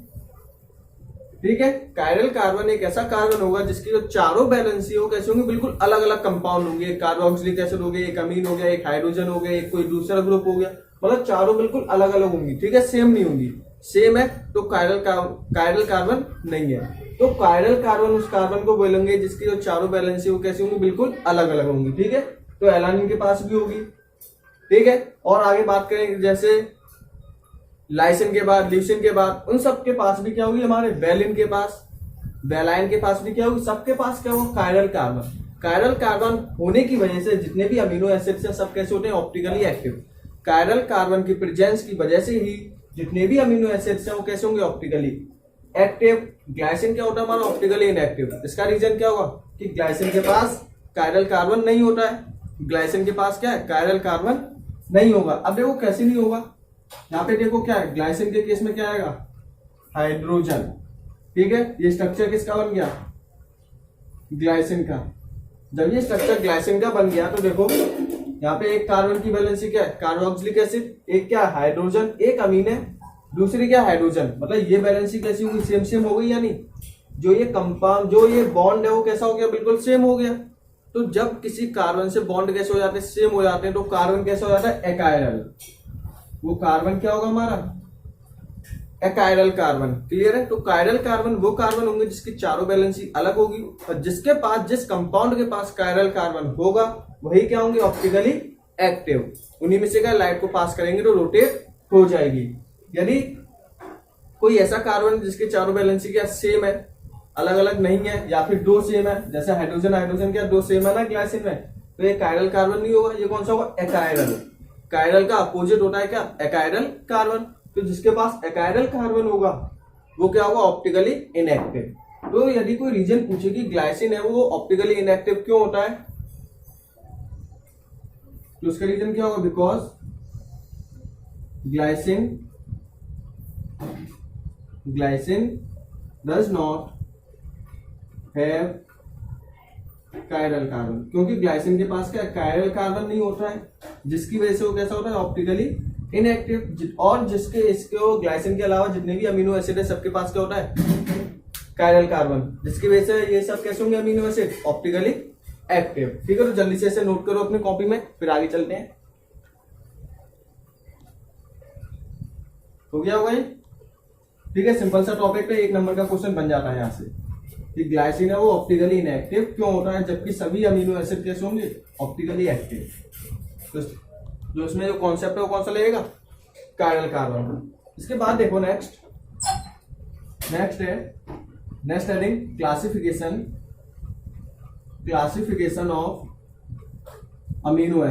ठीक है। कायरल कार्बन एक ऐसा कार्बन होगा जिसकी जो चारों वैलेंसी हो कैसे होंगे? बिल्कुल अलग अलग कंपाउंड होंगे। एक कार्बोक्सिलिक एसिड हो गया, एक अमीन हो गया, एक हाइड्रोजन हो गया, एक कोई दूसरा ग्रुप हो गया, मतलब चारों बिल्कुल अलग अलग होंगी। ठीक है, सेम नहीं होंगी। सेम है तो कायरल कार्बन नहीं है। तो कायरल कार्बन उस कार्बन को बोलेंगे जिसकी जो चारों वैलेंसी हो कैसी होंगी? बिल्कुल अलग अलग होंगी। ठीक है। तो एलानिन के पास भी होगी। ठीक है। और आगे बात करें जैसे लाइसिन के बाद, ल्यूसिन के बाद, उन सब के पास भी क्या होगी? हमारे वेलिन के पास, वेलाइन के पास भी क्या होगी? सबके पास क्या होगा? Chiral carbon. कायरल कार्बन होने की वजह से जितने भी अमीनो एसिड्स हैं सब कैसे होते हैं? Optically active. कायरल कार्बन की प्रेजेंस की वजह से ही जितने भी अमीनो एसिड्स हैं वो कैसे होंगे? Optically active. ग्लाइसिन क्या होता है हमारा? Optically inactive. इसका रीजन क्या होगा? कि ग्लाइसिन के पास कायरल कार्बन नहीं होता है। ग्लाइसिन के पास क्या है? कायरल कार्बन नहीं होगा। अब देखो कैसे नहीं होगा, यहाँ पे देखो क्या है? ग्लाइसिन के केस में क्या आएगा? हाइड्रोजन। ठीक है। ये स्ट्रक्चर किसका बन गया? ग्लाइसिन का। जब ये स्ट्रक्चर ग्लाइसिन का बन गया तो देखो यहाँ पे एक कार्बन की वैलेंसी क्या है? Carboxylic acid. एक क्या? हाइड्रोजन। एक अमीन है, दूसरी क्या? हाइड्रोजन। मतलब ये वैलेंसी कैसी होगी? सेम सेम हो गई, यानी जो ये कंपाउंड, जो ये बॉन्ड है वो कैसा हो गया? बिल्कुल सेम हो गया। तो जब किसी कार्बन से बॉन्ड कैसे हो जाते हैं? सेम हो जाते हैं। तो कार्बन कैसा हो जाता है? एकायरल। वो कार्बन क्या होगा हमारा? एकायरल कार्बन। क्लियर है। तो कायरल कार्बन वो कार्बन होंगे जिसकी चारों वैलेंसी अलग होगी, और जिसके पास, जिस कंपाउंड के पास कायरल कार्बन होगा वही क्या होंगे? Optically active. उन्हीं में से क्या लाइट को पास करेंगे तो रोटेट हो जाएगी। यदि कोई ऐसा कार्बन जिसके चारों वैलेंसी क्या सेम है, अलग अलग नहीं है, या फिर दो सेम है, जैसे हाइड्रोजन हाइड्रोजन क्या दो सेम है ना ग्लाइसिन में, तो ये कायरल कार्बन नहीं होगा। ये कौन सा होगा? एकायरल। कायरल का अपोजिट होता है क्या? एकायरल कार्बन। तो जिसके पास एकायरल कार्बन होगा वो क्या होगा? Optically inactive. तो यदि कोई रीजन पूछे कि ग्लाइसिन है वो ऑप्टिकली इनएक्टिव क्यों होता है, तो उसका रीजन क्या होगा? Because glycine does not have chiral carbon. क्योंकि ग्लाइसिन के पास क्या? कायरल कार्बन नहीं होता है, जिसकी वजह से वो कैसा होता है? Optically inactive. और जिसके इसके ग्लाइसिन के अलावा जितने भी अमीनो एसिड है सबके पास क्या होता है? कायरल कार्बन, जिसकी वजह से ये सब कैसे होंगे? Amino acid optically active. ठीक है। तो जल्दी से इसे नोट करो अपनी कॉपी में, फिर आगे चलते हैं। हो गया होगा ये, ठीक है। सिंपल सा टॉपिक है, 1 नंबर का क्वेश्चन बन जाता है यहाँ से कि ग्लाइसिन है वो ऑप्टिकली इनएक्टिव क्यों होता है, जबकि सभी अमीनो एसिड कैसे होंगे, ऑप्टिकली एक्टिव। तो जो इसमें जो कॉन्सेप्ट है वो कौन सा लगेगा, कायरल कार्बन। इसके बाद देखो next heading classification of amino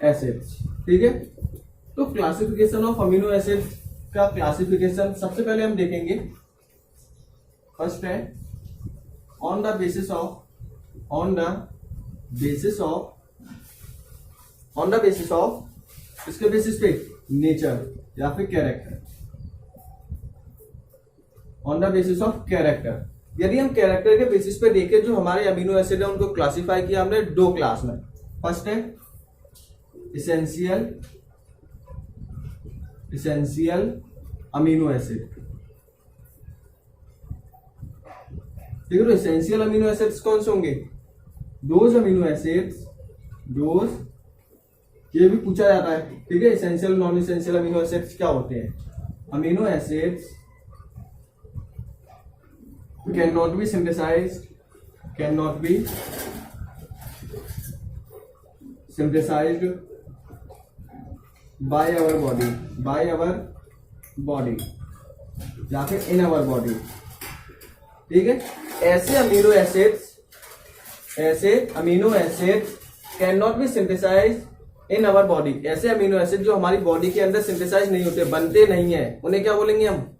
acids, ठीक है। तो क्लासिफिकेशन ऑफ अमीनो एसिड्स का क्लासिफिकेशन सबसे पहले हम देखेंगे, फर्स्ट है ऑन द बेसिस ऑफ इसके बेसिस पे नेचर या फिर character, on the basis of character. यदि हम कैरेक्टर के बेसिस पे देखें, जो हमारे अमीनो एसिड है उनको क्लासिफाई किया हमने 2 क्लास में। फर्स्ट है इसेंशियल अमीनो एसिड, ठीक है। तो इसेंशियल अमीनो एसिड्स कौन से होंगे, दोज अमीनो एसिड्स, ये भी पूछा जाता है, ठीक है। Essential non essential amino acids क्या होते हैं, amino acids cannot be synthesized by our body या फिर in our body, ठीक है। ऐसे amino acids can not be synthesize in our body, ऐसे अमीनो एसिड जो हमारी बॉडी के अंदर सिंथेसाइज नहीं होते, बनते नहीं है, उन्हें क्या बोलेंगे हम,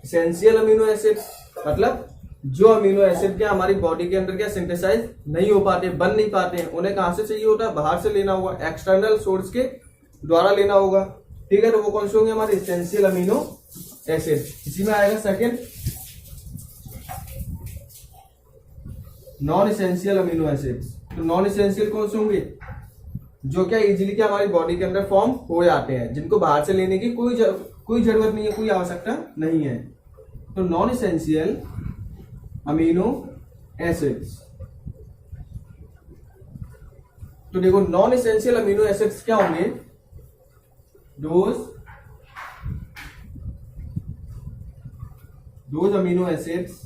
इसेंशियल अमीनो एसिड। मतलब जो अमीनो एसिड क्या हमारी बॉडी के अंदर क्या सिंथेसाइज नहीं हो पाते, बन नहीं पाते हैं, उन्हें कहां से चाहिए होता है, बाहर से लेना होगा, एक्सटर्नल सोर्स के द्वारा लेना होगा, ठीक है। तो वो कौन से होंगे, हमारे इसेंशियल अमीनो एसिड। इसी में आएगा second non essential amino acids. तो नॉन इसेंशियल कौन से होंगे, जो क्या इजीली क्या हमारी बॉडी के अंदर फॉर्म हो जाते हैं, जिनको बाहर से लेने की कोई जरूरत नहीं है, कोई आवश्यकता नहीं है। तो नॉन इसेंशियल अमीनो एसिड्स, तो देखो नॉन इसेंशियल अमीनो एसिड्स क्या होंगे, those amino acids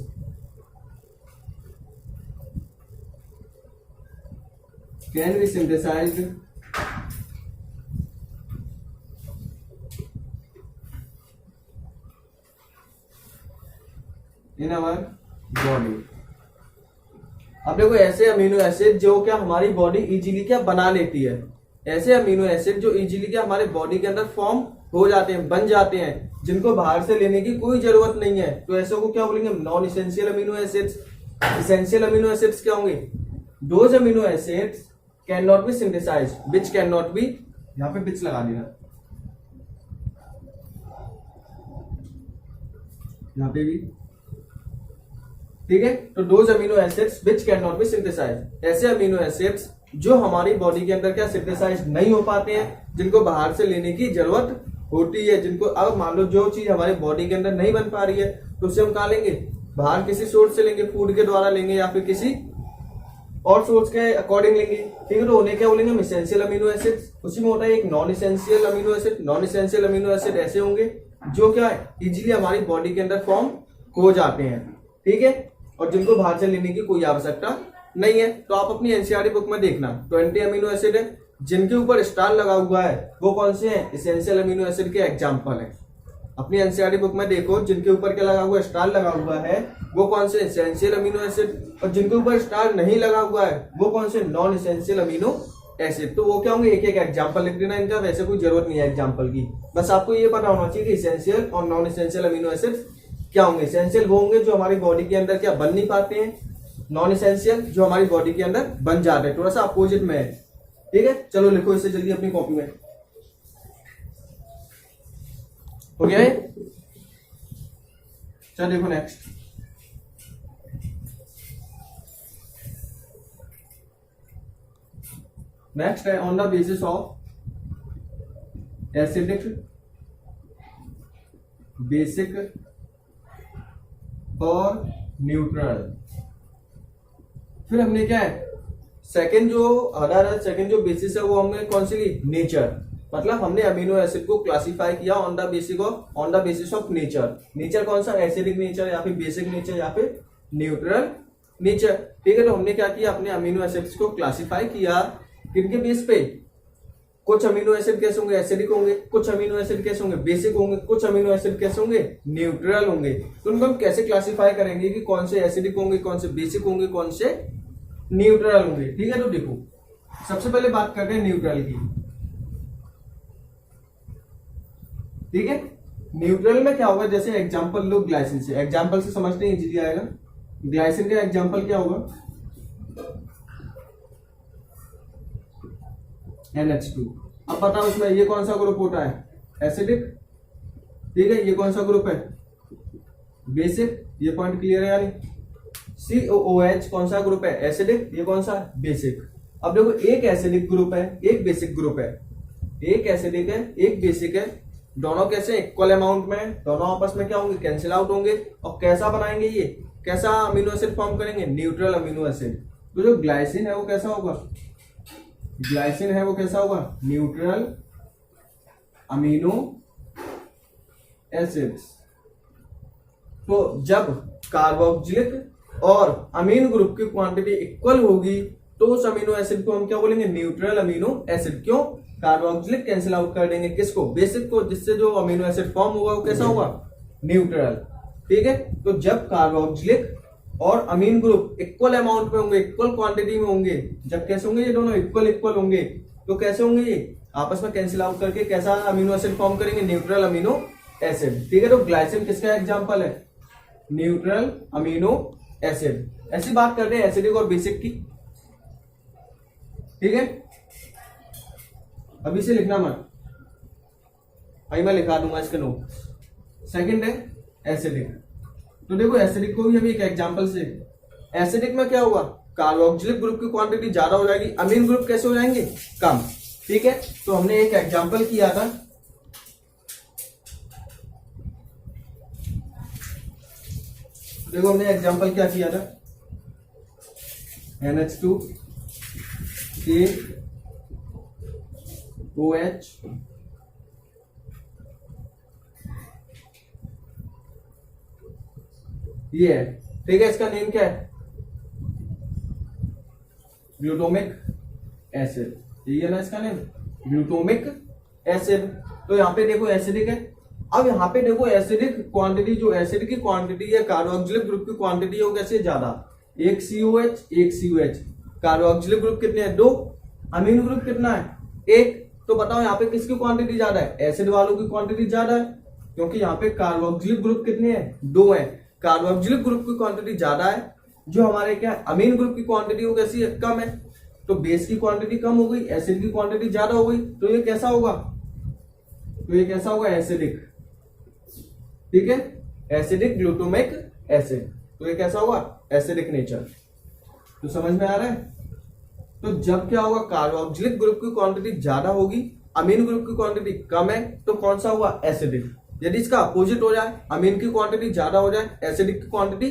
can be synthesised in our body. अब देखो ऐसे अमीनो एसिड जो क्या हमारी बॉडी इजीली क्या बना लेती है, ऐसे अमीनो एसिड जो इजीली क्या हमारे बॉडी के अंदर फॉर्म हो जाते हैं, बन जाते हैं, जिनको बाहर से लेने की कोई जरूरत नहीं है, तो ऐसे को क्या बोलेंगे, non essential amino acids. Essential amino acids क्या होंगे, those amino acids can not be synthesised, which can not be, यहां पे विच लगा देना, यहां पे भी, ठीक है। तो those amino acids which can not be synthesised, ऐसे अमीनो एसिड्स जो हमारी बॉडी के अंदर क्या सिंथेसाइज नहीं हो पाते हैं, जिनको बाहर से लेने की जरूरत होती है, जिनको अब मान लो जो चीज हमारे बॉडी के अंदर नहीं बन पा रही है, तो उसे हम कहा लेंगे, बाहर किसी सोर्स से लेंगे, फूड के द्वारा लेंगे या फिर किसी और सोर्स के अकॉर्डिंग लेंगे, ठीक है। तो उन्हें क्या बोलेंगे, इसेंशियल अमीनो एसिड्स। उसी में होता है एक non essential amino acid. Non essential amino acid ऐसे होंगे जो क्या इजीली हमारी बॉडी के अंदर फॉर्म हो जाते हैं, ठीक है, और जिनको बाहर से लेने की कोई आवश्यकता नहीं है। तो आप अपनी एनसीईआरटी बुक में देखना 20 अमीनो एसिड है, जिनके ऊपर स्टार लगा हुआ है वो कौन से हैं, इसेंशियल अमीनो एसिड के एग्जांपल है। अपनी एनसीईआरटी बुक में देखो, जिनके ऊपर क्या लगा हुआ है, स्टार लगा हुआ है, वो कौन से इसेंशियल अमीनो एसिड, और जिनके ऊपर स्टार नहीं लगा हुआ है वो कौन से नॉन इसेंशियल अमीनो एसिड। तो वो क्या होंगे, एक एक एग्जाम्पल लिख देना इनका, वैसे कोई जरूरत नहीं है एग्जाम्पल की, बस आपको ये पता होना चाहिए कि इसेंशियल और नॉन इसेंशियल अमीनो एसिड क्या होंगे। इसेंशियल वो होंगे जो हमारी बॉडी के अंदर क्या बन नहीं पाते हैं, नॉन इसेंशियल जो हमारी बॉडी के अंदर बन जाते हैं, थोड़ा सा अपोजिट में है, ठीक है। चलो लिखो इसे जल्दी अपनी कॉपी में, हो गया है। चलो देखो नेक्स्ट, नेक्स्ट है on the basis of acidic, basic और न्यूट्रल। फिर हमने क्या है, सेकंड जो आधार है, सेकंड जो बेसिस है वो हमने कौन सी ली, नेचर, मतलब हमने अमीनो एसिड को क्लासिफाई किया on the basis of nature. Nature कौन सा, एसिडिक नेचर या फिर बेसिक नेचर या फिर न्यूट्रल नेचर। ठीक है, तो हमने क्या किया, अपने अमीनो एसिड्स को क्लासिफाई किया किनके बेस पे, कुछ अमीनो एसिड कैसे होंगे, एसिडिक होंगे, कुछ अमीनो एसिड कैसे होंगे, बेसिक होंगे, कुछ अमीनो एसिड कैसे होंगे, न्यूट्रल होंगे। तो उनको हम कैसे क्लासिफाई करेंगे कि कौन से एसिडिक होंगे, कौन से बेसिक होंगे, कौन से न्यूट्रल होंगे। ठीक है, तो देखो सबसे पहले बात करते हैं न्यूट्रल की। ठीक है, न्यूट्रल में क्या होगा, जैसे एग्जांपल लो ग्लाइसिन से, एग्जांपल से समझते हैं इजीली आएगा। ग्लाइसिन का एग्जांपल क्या होगा, NH2। अब बताओ इसमें ये कौन सा ग्रुप होता है, एसिडिक। ठीक है, ये कौन सा ग्रुप है, बेसिक। ये पॉइंट क्लियर है यानी। COOH कौन सा ग्रुप है, एसिडिक। ये कौन सा, बेसिक। अब देखो एक एसिडिक ग्रुप है, एक बेसिक ग्रुप है, एक एसिडिक है, एक बेसिक है, दोनों कैसे इक्वल अमाउंट में, दोनों आपस में क्या होंगे, कैंसिल आउट होंगे। और कैसा बनाएंगे, ये कैसा अमीनो एसिड फॉर्म करेंगे, न्यूट्रल अमीनो एसिड। तो जो ग्लाइसिन है वो कैसा होगा, ग्लाइसिन है वो कैसा होगा, न्यूट्रल अमीनो एसिड्स। तो जब कार्बोक्सिलिक और अमीनो ग्रुप की क्वांटिटी इक्वल होगी तो उस अमीनो एसिड को हम क्या बोलेंगे, न्यूट्रल अमीनो एसिड। क्यों, कार्बोक्सिलिक कैंसिल आउट कर देंगे किसको, बेसिक को, जिससे जो अमीनो एसिड फॉर्म होगा वो कैसा होगा, न्यूट्रल। ठीक है, तो जब कार्बोक्सिलिक और अमीन ग्रुप इक्वल अमाउंट में होंगे, इक्वल क्वांटिटी में होंगे, जब कैसे होंगे, ये दोनों इक्वल होंगे, तो कैसे होंगे, ये आपस में कैंसिल आउट करके कैसा अमीनो एसिड फॉर्म करेंगे, न्यूट्रल अमीनो एसिड। ठीक है, तो ग्लाइसिन किसका एग्जांपल है, न्यूट्रल अमीनो एसिड। ऐसी बात करते हैं एसिडिक और बेसिक की। ठीक है, अभी से लिखना मत, भाई मैं लिखा दूंगा इसके नोट। सेकंड है एसिडिक। तो देखो एसिडिक को भी हम एक एग्जांपल से, एसिडिक में क्या होगा, कार्बोक्सिलिक ग्रुप की क्वांटिटी ज्यादा हो जाएगी, अमीन ग्रुप कैसे हो जाएंगे, कम। ठीक है, तो हमने एक एग्जांपल किया था, देखो हमने एग्जांपल क्या किया था, NH2 COH ये है। ठीक है, इसका नेम क्या है, ग्लूटामिक एसिड। यही है ना इसका नेम, ग्लूटामिक एसिड। तो यहाँ पे देखो एसिडिक है। अब यहाँ पे देखो एसिडिक क्वांटिटी, जो एसिड की क्वांटिटी है, कार्बोक्सिलिक ग्रुप की क्वांटिटी है वो कैसे ज्यादा, एक COH एक COH। कार्बोक्सिलिक ग्रुप कितने हैं, 2। अमीन ग्रुप कितना है, 1। तो बताओ यहाँ पे किसकी क्वांटिटी ज्यादा है, एसिड वालों की क्वांटिटी ज्यादा है, क्योंकि यहाँ पे कार्बोक्सिलिक ग्रुप कितने हैं, 2 है। कार्बोक्सिलिक ग्रुप की क्वांटिटी ज्यादा है, जो हमारे क्या अमीन ग्रुप की क्वांटिटी वो कैसी है, कम है। तो बेस की क्वांटिटी कम हो गई, एसिड की क्वांटिटी ज्यादा हो गई, तो ये कैसा होगा, तो ये कैसा होगा, एसिडिक। ठीक है, एसिडिक ग्लूटामिक एसिड। तो ये कैसा होगा, एसिडिक नेचर। तो समझ में आ रहा है। तो जब क्या होगा, कार्बोक्सिलिक ग्रुप की क्वांटिटी ज्यादा होगी, अमीन ग्रुप की क्वांटिटी कम है, तो कौन सा हुआ, एसिडिक। यदि इसका अपोजिट हो जाए, अमीन की क्वांटिटी ज्यादा हो जाए, एसिडिक की क्वांटिटी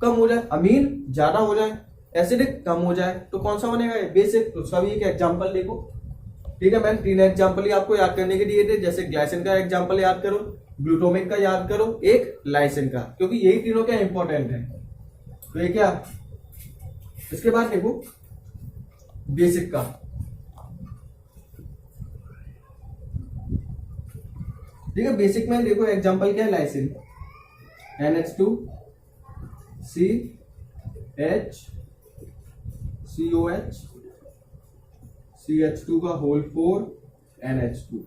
कम हो जाए, अमीन ज्यादा हो जाए, एसिडिक कम हो जाए, तो कौन सा बनेगा, ये बेसिक। तो उसका भी एक एग्जांपल देखो। ठीक है, मैंने 3 एग्जांपल ही आपको याद करने के दिए थे, जैसे ग्लाइसिन का एग्जांपल याद करो, ग्लूटामिक का याद करो, एक लाइसिन का, क्योंकि यही तीनों क्या इंपॉर्टेंट है। तो ये क्या, इसके बाद देखो बेसिक का। ठीक है, बेसिक में देखो एग्जांपल क्या है, lysine, NH2 CH COH CH2 का होल 4 NH2।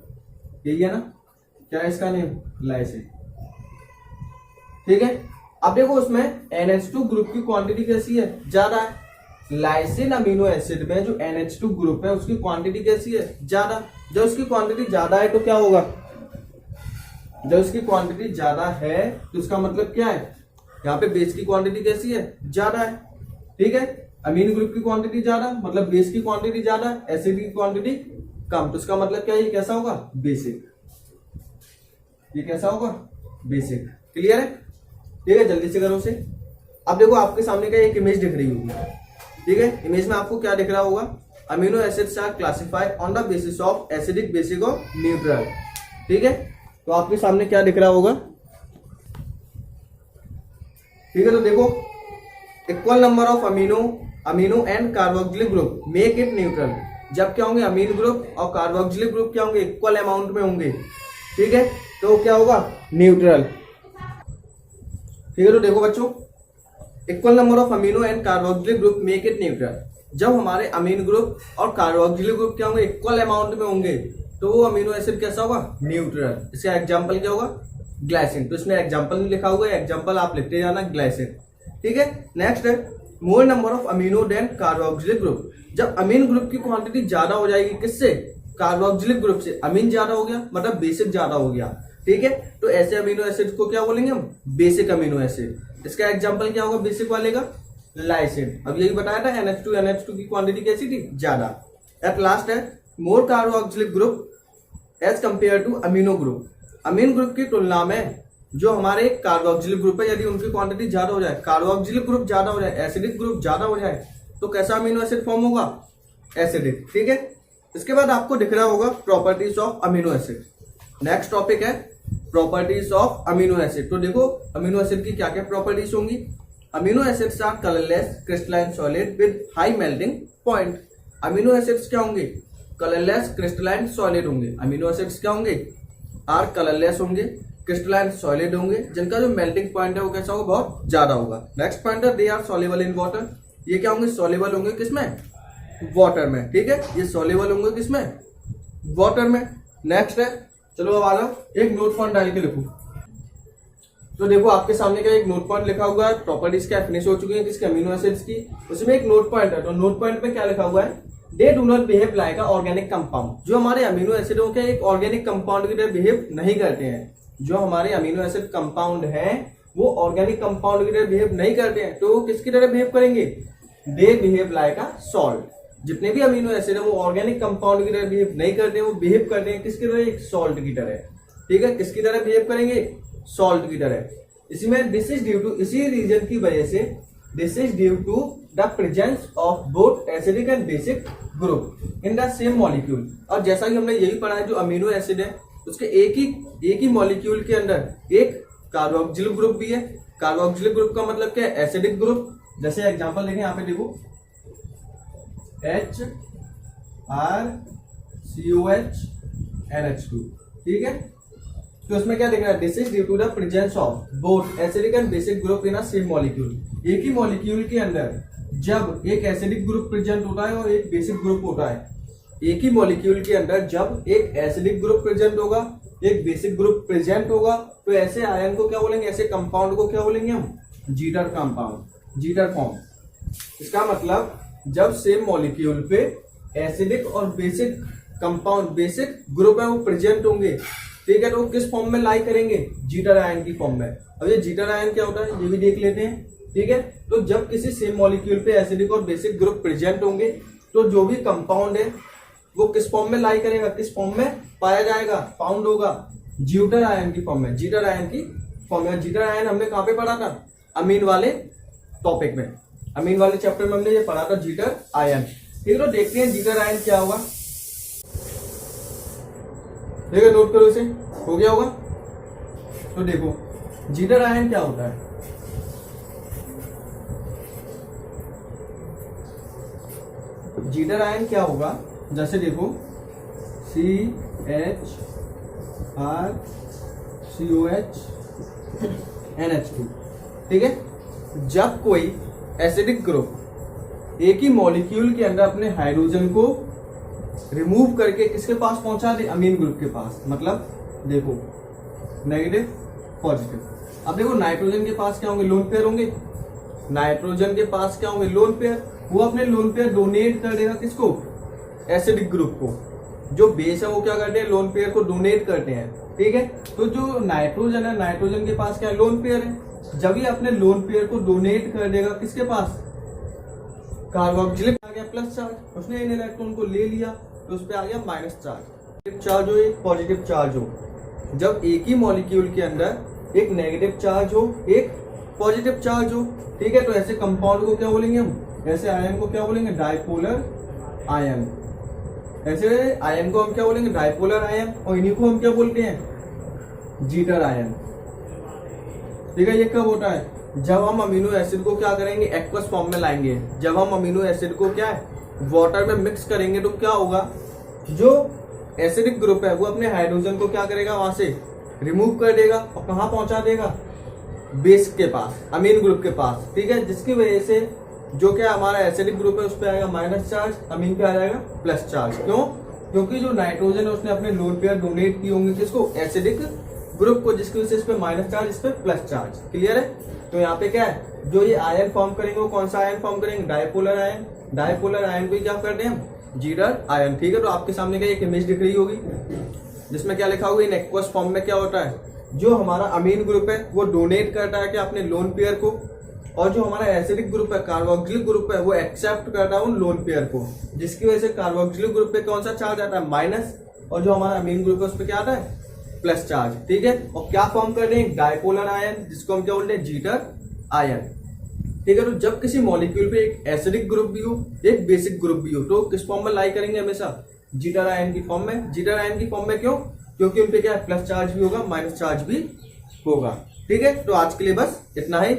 यही है ना, क्या है इसका नेम, लाइसिन। ठीक है, अब देखो उसमें NH2 ग्रुप की क्वांटिटी कैसी है, ज्यादा है। लाइसिन अमीनो एसिड में जो NH2 ग्रुप है उसकी क्वांटिटी कैसी है, ज्यादा। जब उसकी क्वांटिटी ज्यादा है तो क्या होगा, जब उसकी क्वांटिटी ज्यादा है तो इसका मतलब क्या है, यहाँ पे बेस की क्वांटिटी कैसी है, ज्यादा है। ठीक है, अमीन ग्रुप की क्वांटिटी ज्यादा, मतलब बेस की क्वांटिटी ज्यादा, एसिड की क्वांटिटी कम, तो इसका मतलब क्या है, ये कैसा होगा, बेसिक। ये कैसा होगा, बेसिक। क्लियर है। ठीक है, जल्दी से करो उसे। अब देखो आपके सामने का एक इमेज दिख रही होगी। ठीक है, इमेज में आपको क्या दिख रहा होगा, amino acids are classified on the basis of acidic, basic और न्यूट्रल। ठीक है, तो आपके सामने क्या दिख रहा होगा, ठीक है। तो देखो, equal number of amino and carboxylic group make it neutral. जब क्या होंगे, अमीन ग्रुप और कार्बोक्सिलिक ग्रुप क्या होंगे, इक्वल अमाउंट में होंगे, ठीक है, तो क्या होगा, न्यूट्रल। ठीक है, तो देखो बच्चों, equal number of amino and carboxylic group make it neutral. जब हमारे अमीन ग्रुप और कार्बोक्सिलिक ग्रुप क्या होंगे, इक्वल अमाउंट में होंगे, तो वो अमीनो एसिड कैसा होगा, न्यूट्रल। इसका एग्जांपल क्या होगा, ग्लाइसिन। तो इसमें एग्जांपल नहीं लिखा होगा, एग्जांपल आप लिखते जाना, ग्लाइसिन। ठीक है, नेक्स्ट है more number of amino than carboxylic group. जब अमीन ग्रुप की क्वांटिटी ज्यादा हो जाएगी, किससे, कार्बोक्सिलिक ग्रुप से। अमीन ज्यादा हो गया मतलब बेसिक ज्यादा हो गया, ठीक है, तो ऐसे अमीनो एसिड को क्या बोलेंगे हम, बेसिक अमीनो एसिड। इसका एग्जांपल क्या होगा बेसिक वाले का, लाइसिन। अब यही बताया था, NH2 की क्वांटिटी कैसी थी, ज्यादा। एट लास्ट है more carboxylic group as compare to amino group. Amine group की तुलना में जो हमारे कार्बोक्सिलिक ग्रुप है, यदि उनकी क्वांटिटी ज्यादा हो जाए, कार्बोक्सिलिक ग्रुप ज्यादा हो जाए, एसिडिक ग्रुप ज्यादा हो जाए, तो कैसा अमीनो एसिड फॉर्म होगा, एसिडिक। ठीक है, इसके बाद आपको दिख रहा होगा properties of amino acid. Next topic है प्रॉपर्टीज ऑफ अमीनो एसिड। तो देखो अमीनो एसिड की क्या क्या प्रॉपर्टीज होंगी। Amino acids are colourless crystalline solid with high melting point. Amino acids क्या होंगे, कलरलेस क्रिस्टलाइन सॉलिड होंगे। अमीनो एसिड्स क्या होंगे, आर कलरलेस होंगे, क्रिस्टलाइन सॉलिड होंगे, जिनका जो मेल्टिंग पॉइंट है वो कैसा होगा, बहुत ज्यादा होगा। नेक्स्ट पॉइंट है they are soluble in water. ये क्या होंगे, सॉल्युबल होंगे किसमें, वाटर में। ठीक है, ये सॉल्युबल होंगे किसमें, वाटर में। नेक्स्ट है, चलो अब आ जाओ, एक नोट पॉइंट डाल के लिखो। तो देखो आपके सामने का एक नोट पॉइंट लिखा हुआ है, प्रॉपर्टीज क्या फिनिश हो चुकी है किसके, अमीनो एसिड्स की। उसमें एक नोट पॉइंट है, तो नोट पॉइंट में क्या लिखा हुआ है, they do not behave like a organic compound. जो हमारे अमीनो एसिड हो क्या एक ऑर्गेनिक कंपाउंड की तरह बिहेव नहीं करते हैं। जो हमारे अमीनो एसिड कंपाउंड हैं वो ऑर्गेनिक कंपाउंड की तरह बिहेव नहीं करते हैं, तो वो किसकी तरह बिहेव करेंगे, they behave like a salt. जितने भी अमीनो एसिड है वो ऑर्गेनिक कंपाउंड की तरह बिहेव नहीं करते हैं, वो बिहेव करते हैं किसकी तरह, एक सॉल्ट की तरह। ठीक है, किसकी तरह बिहेव करेंगे, सॉल्ट की तरह। इसमें दिस इज ड्यू टू, इसी रीजन की वजह से, this is due to the presence of both acidic and basic group in the same molecule. और जैसा कि हमने यही पढ़ा है, जो अमीनो एसिड है उसके एक ही मॉलिक्यूल के अंदर एक कार्बोक्सिलिक ग्रुप भी है। कार्बोक्सिलिक ग्रुप का मतलब क्या है, एसिडिक ग्रुप। जैसे एग्जांपल देखें, यहाँ पे देखो HRCOH NH2। ठीक है, तो इसमें क्या दिख रहा है, this is due to the presence of both acidic and basic group in a same molecule. एक ही मॉलिक्यूल के अंदर जब एक एसिडिक ग्रुप प्रेजेंट होता है और एक बेसिक ग्रुप होता है, एक ही मॉलिक्यूल के अंदर जब एक एसिडिक ग्रुप प्रेजेंट होगा, एक बेसिक ग्रुप प्रेजेंट होगा, तो ऐसे आयन को क्या बोलेंगे, ऐसे कंपाउंड को क्या बोलेंगे हम, जीटर कंपाउंड, जीटर फॉर्म। इसका मतलब जब सेम मॉलिक्यूल पे एसिडिक और बेसिक कंपाउंड, बेसिक ग्रुप है वो प्रेजेंट होंगे, ठीक है, तो वो किस फॉर्म में लाई करेंगे, जीटर आयन की फॉर्म में। अब ये जीटर आयन क्या होता है ये भी देख लेते हैं। ठीक है, तो जब किसी सेम मॉलिक्यूल पे एसिडिक और बेसिक ग्रुप प्रेजेंट होंगे, तो जो भी कंपाउंड है वो किस फॉर्म में लाई करेगा, किस फॉर्म में पाया जाएगा, फाउंड होगा, जीटर आयन की फॉर्म में, जीटर आयन की फॉर्म में। जीटर आयन हमने कहां पे पढ़ा था, अमीन वाले टॉपिक में, अमीन वाले चैप्टर में हमने ये पढ़ा था, जीटर आयन। ठीक है, तो देखते हैं जीटर आयन क्या होगा। ठीक है, नोट करो इसे, हो गया होगा। तो देखो जीटर आयन क्या होता है, जीटर आयन क्या होगा, जैसे देखो CHRCOH NH2। ठीक है, जब कोई एसिडिक ग्रुप एक ही मॉलिक्यूल के अंदर अपने हाइड्रोजन को रिमूव करके किसके पास पहुंचा दे, अमीन ग्रुप के पास। मतलब देखो नेगेटिव पॉजिटिव। अब देखो नाइट्रोजन के पास क्या होंगे, लोन पेयर होंगे, नाइट्रोजन के पास क्या होंगे, लोन पेयर। वो अपने लोन पेयर डोनेट कर देगा किसको, एसिडिक ग्रुप को। जो बेस है वो क्या करते हैं, लोन पेयर को डोनेट करते हैं। ठीक है, तो जो नाइट्रोजन है, नाइट्रोजन के पास क्या है, लोन पेयर है। जब ये अपने लोन पेयर को डोनेट कर देगा किसके पास, कार्बोक्सिलिक, आ गया प्लस चार्ज, उसने इन इलेक्ट्रॉन को ले लिया तो उस पर आ गया माइनस चार्ज। चार्ज हो एक पॉजिटिव चार्ज हो, जब एक ही मॉलिक्यूल के अंदर एक नेगेटिव चार्ज हो एक पॉजिटिव चार्ज हो, ठीक है, तो ऐसे कंपाउंड को क्या बोलेंगे हम, ऐसे आयन को क्या बोलेंगे, डाइपोलर आयन। ऐसे आयन को हम क्या बोलेंगे, डायपोलर आयन, और इन्हीं को हम क्या बोलते हैं, जीटर आयन। ठीक है, ये कब होता है, जब हम अमीनो एसिड को क्या करेंगे, एक्वस फॉर्म में लाएंगे। जब हम अमीनो एसिड को क्या है, वाटर में मिक्स करेंगे तो क्या होगा, जो एसिडिक ग्रुप है वो अपने हाइड्रोजन को क्या करेगा, वहां से रिमूव कर देगा और कहां पहुंचा देगा, बेस के पास, अमीन ग्रुप के पास। ठीक है, जिसकी वजह से जो क्या हमारा एसिडिक ग्रुप है उस पर आएगा माइनस चार्ज, अमीन पे आ जाएगा प्लस चार्ज। क्यों, क्योंकि जो नाइट्रोजन है उसने अपने लोन पेयर डोनेट किए होंगे किसको, एसिडिक ग्रुप को, जिसकी वजह से इस पे माइनस चार्ज, इस पे प्लस चार्ज। क्लियर है। तो यहाँ पे क्या है, जो ये आयन फॉर्म करेंगे वो कौन सा आयन फॉर्म करेंगे, डायपोलर आयन। डायपोलर आयन को क्या करते हैं हम, जीटर आयन। ठीक है, तो आपके सामने क्या एक इमेज दिख रही होगी जिसमें क्या लिखा हुआ है, इन एक्वस फॉर्म में क्या होता है, जो हमारा अमीन ग्रुप है वो डोनेट करता है क्या अपने लोन पेयर को, और जो हमारा एसिडिक ग्रुप है, कार्बोक्सिलिक ग्रुप है, वो एक्सेप्ट करता है उन लोन पेयर को, जिसकी वजह से कार्बोक्सिलिक ग्रुप पे कौन सा चार्ज आता है, माइनस, और जो हमारा अमीन ग्रुप है उस पर क्या आता है, प्लस चार्ज। ठीक है, और क्या फॉर्म कर रहे हैं, डायपोलर आयन, जिसको हम क्या बोलते हैं, जीटर आयन। ठीक है, तो जब किसी मॉलिक्यूल पे एक एसिडिक ग्रुप भी हो, एक बेसिक ग्रुप भी हो, तो किस फॉर्म में लाई करेंगे हमेशा, जीटर आयन की फॉर्म में। जीटर आयन की फॉर्म में क्यों, क्योंकि उन पे क्या है, प्लस चार्ज भी होगा, माइनस चार्ज भी होगा। ठीक है, तो आज के लिए बस इतना ही।